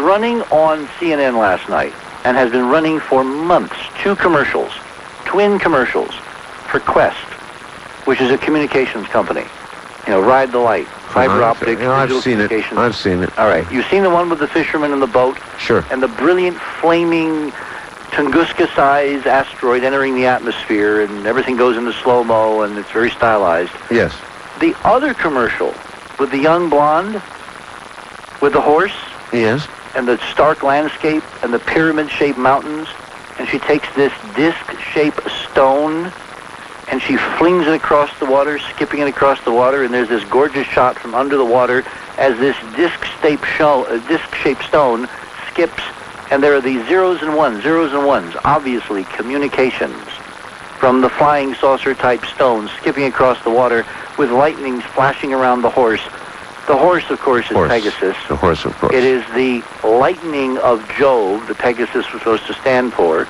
running on CNN last night and has been running for months. 2 commercials, twin commercials for Qwest, which is a communications company. You know, ride the light, fiber optics, I've digital seen it. communications. I've seen it. All right. You've seen the one with the fisherman in the boat? Sure. And the brilliant flaming Tunguska-sized asteroid entering the atmosphere, and everything goes into slow-mo, and it's very stylized. Yes. The other commercial with the young blonde, with the horse, Yes. and the stark landscape, and the pyramid-shaped mountains, and she takes this disc-shaped stone, and she flings it across the water, skipping it across the water, and there's this gorgeous shot from under the water as this disc-shaped stone skips, and there are these zeros and ones, obviously communications from the flying saucer-type stone skipping across the water with lightnings flashing around the horse. The horse, of course, is Pegasus. The horse, of course. It is the lightning of Jove that Pegasus was supposed to stand for.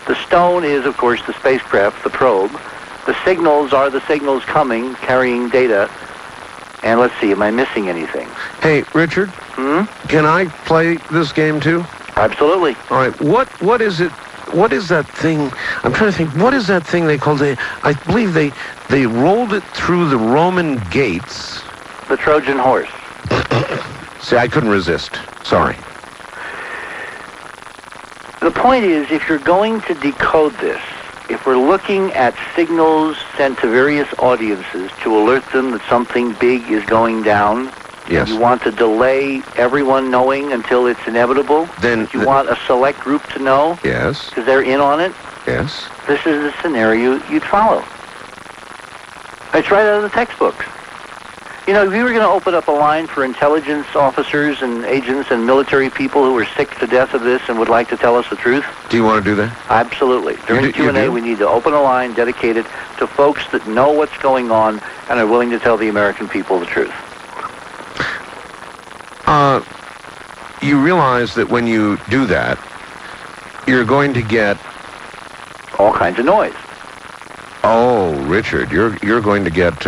The stone is, of course, the spacecraft, the probe. The signals are the signals coming, carrying data. And let's see, am I missing anything? Hey, Richard, can I play this game too? Absolutely. All right, what is it? What is that thing? I'm trying to think. What is that thing they called? I believe they rolled it through the Roman gates. The Trojan horse. See, I couldn't resist. Sorry. The point is, if you're going to decode this, if we're looking at signals sent to various audiences to alert them that something big is going down, yes. You want to delay everyone knowing until it's inevitable, then you want a select group to know, yes, because they're in on it, yes, this is the scenario you'd follow. It's right out of the textbooks. You know, if you were going to open up a line for intelligence officers and agents and military people who are sick to death of this and would like to tell us the truth. Do you want to do that? Absolutely. During Q&A, we need to open a line dedicated to folks that know what's going on and are willing to tell the American people the truth. You realize that when you do that, you're going to get all kinds of noise. Oh, Richard, you're going to get.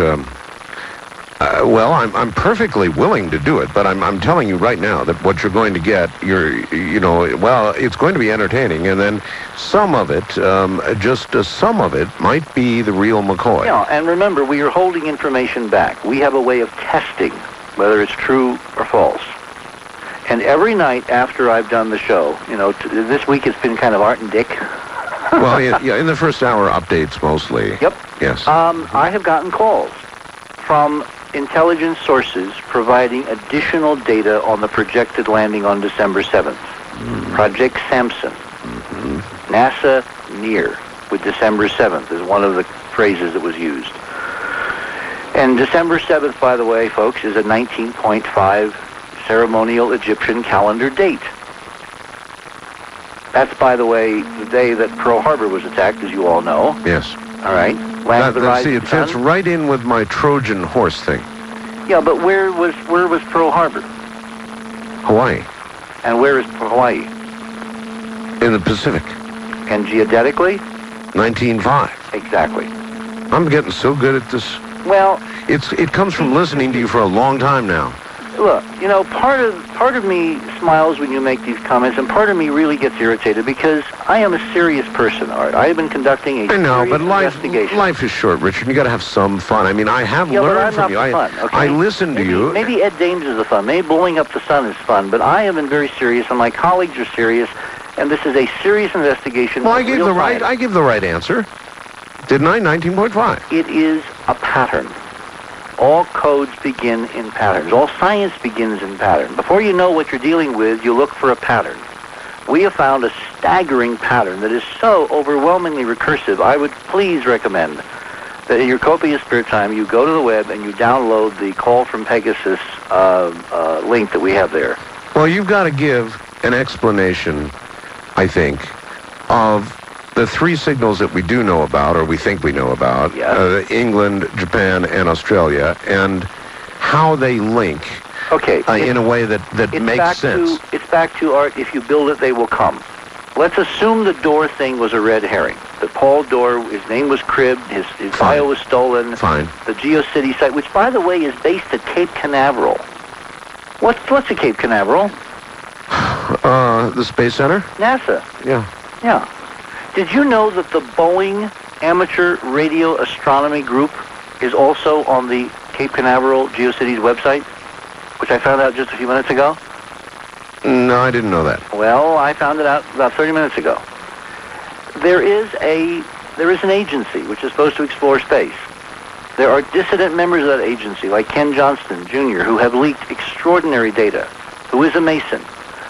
Well, I'm perfectly willing to do it, but I'm telling you right now that what you're going to get, it's going to be entertaining, and then some of it, some of it might be the real McCoy. Yeah, and remember, we are holding information back. We have a way of testing whether it's true or false. And every night after I've done the show, this week it's been kind of Art and Dick. Well, yeah, in the first hour, updates mostly. Yep. Yes. I have gotten calls from intelligence sources providing additional data on the projected landing on December 7th. Project Samson. NASA near with December 7th is one of the phrases that was used. And December 7th, by the way, folks, is a 19.5 ceremonial Egyptian calendar date. That's, by the way, the day that Pearl Harbor was attacked, as you all know. Yes. All right. Land of the Rising Sun. See, it fits right in with my Trojan horse thing. Yeah, but where was Pearl Harbor? Hawaii. And where is Hawaii? In the Pacific. And geodetically? 1905. Exactly. I'm getting so good at this. Well, it comes from listening to you for a long time now. Look, part of me smiles when you make these comments, and part of me really gets irritated because I am a serious person, Art. I have been conducting a serious investigation. Life is short, Richard. You got to have some fun. I mean, I have learned from you. I listen to you. Maybe Ed Dames is the fun. Maybe blowing up the sun is fun, but I have been very serious, and my colleagues are serious, and this is a serious investigation. Well, I gave the right answer, didn't I? 19.5. It is a pattern. All codes begin in patterns. All science begins in pattern. Before you know what you're dealing with, you look for a pattern. We have found a staggering pattern that is so overwhelmingly recursive. I would please recommend that in your copious spare time, you go to the web and you download the Call from Pegasus link that we have there. Well, you've got to give an explanation, I think, of the three signals that we do know about, or we think we know about, England, Japan, and Australia, and how they link in a way that makes sense. It's back to, Art, if you build it, they will come. Let's assume the Dorr thing was a red herring. That Paul Dorr, his name was cribbed, his bio was stolen. Fine. The GeoCity site, which, by the way, is based at Cape Canaveral. What's a Cape Canaveral? The Space Center? NASA. Yeah. Yeah. Did you know that the Boeing Amateur Radio Astronomy Group is also on the Cape Canaveral GeoCities website, which I found out just a few minutes ago? No, I didn't know that. Well, I found it out about 30 minutes ago. There is an agency which is supposed to explore space. There are dissident members of that agency, like Ken Johnston, Jr., who have leaked extraordinary data, who is a Mason,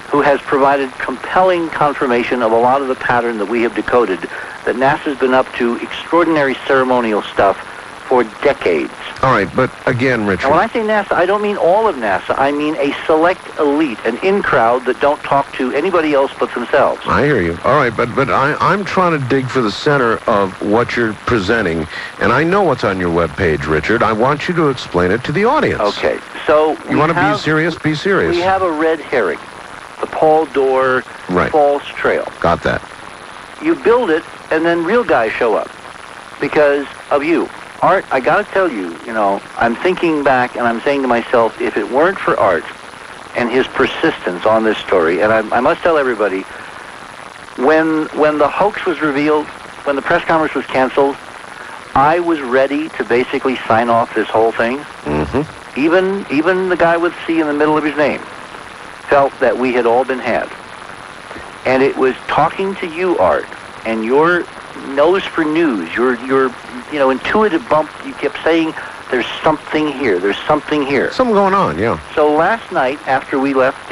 who has provided compelling confirmation of a lot of the pattern that we have decoded, that NASA's been up to extraordinary ceremonial stuff for decades. All right, but again, Richard... And when I say NASA, I don't mean all of NASA. I mean a select elite, an in-crowd that don't talk to anybody else but themselves. I hear you. All right, but I'm trying to dig for the center of what you're presenting, and I know what's on your webpage, Richard. I want you to explain it to the audience. Okay, so... You want to be serious? Be serious. We have a red herring, the Paul Dorr false trail. Got that. You build it, and then real guys show up because of you. Art, I got to tell you, I'm thinking back and I'm saying to myself, if it weren't for Art and his persistence on this story, and I must tell everybody, when the hoax was revealed, when the press conference was canceled, I was ready to basically sign off this whole thing. Mm-hmm. Even the guy with C in the middle of his name felt that we had all been had. And it was talking to you, Art, and your nose for news, your intuitive bump. You kept saying, there's something here, there's something here. Something going on, yeah. So last night, after we left,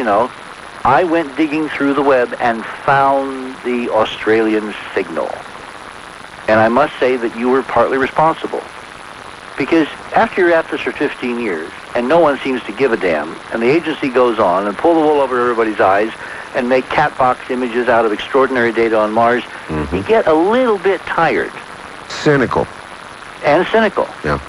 I went digging through the web and found the Australian signal. And I must say that you were partly responsible. Because after you're at this for 15 years, and no one seems to give a damn, and the agency goes on and pull the wool over everybody's eyes and make cat box images out of extraordinary data on Mars, you get a little bit tired. Cynical. And cynical. Yeah.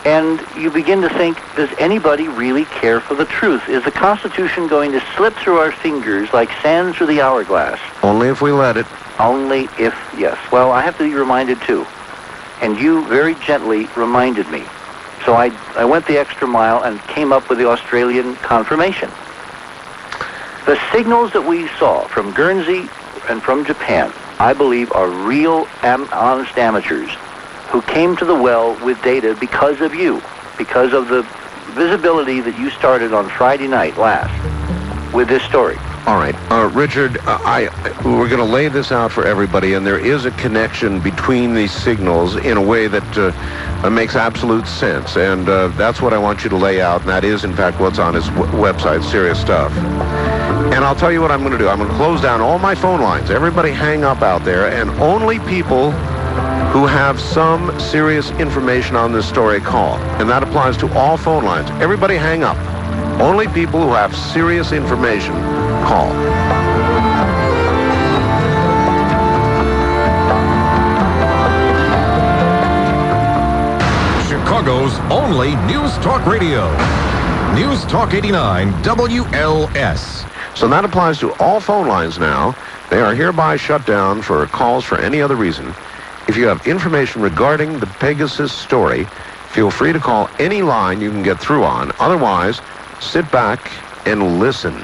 And you begin to think, does anybody really care for the truth? Is the Constitution going to slip through our fingers like sand through the hourglass? Only if we let it. Only if, yes. Well, I have to be reminded too. And you very gently reminded me. So I went the extra mile and came up with the Australian confirmation. The signals that we saw from Guernsey and from Japan, I believe, are real honest amateurs who came to the well with data because of you, because of the visibility that you started on Friday night last with this story. All right. Richard, we're going to lay this out for everybody, and there is a connection between these signals in a way that makes absolute sense, and that's what I want you to lay out, and that is, in fact, what's on his website, Serious Stuff. And I'll tell you what I'm going to do. I'm going to close down all my phone lines. Everybody hang up out there, and only people who have some serious information on this story call. And that applies to all phone lines. Everybody hang up. Only people who have serious information call. Chicago's only News Talk Radio. News Talk 89 WLS. So that applies to all phone lines now. They are hereby shut down for calls for any other reason. If you have information regarding the Pegasus story, feel free to call any line you can get through on. Otherwise, sit back and listen.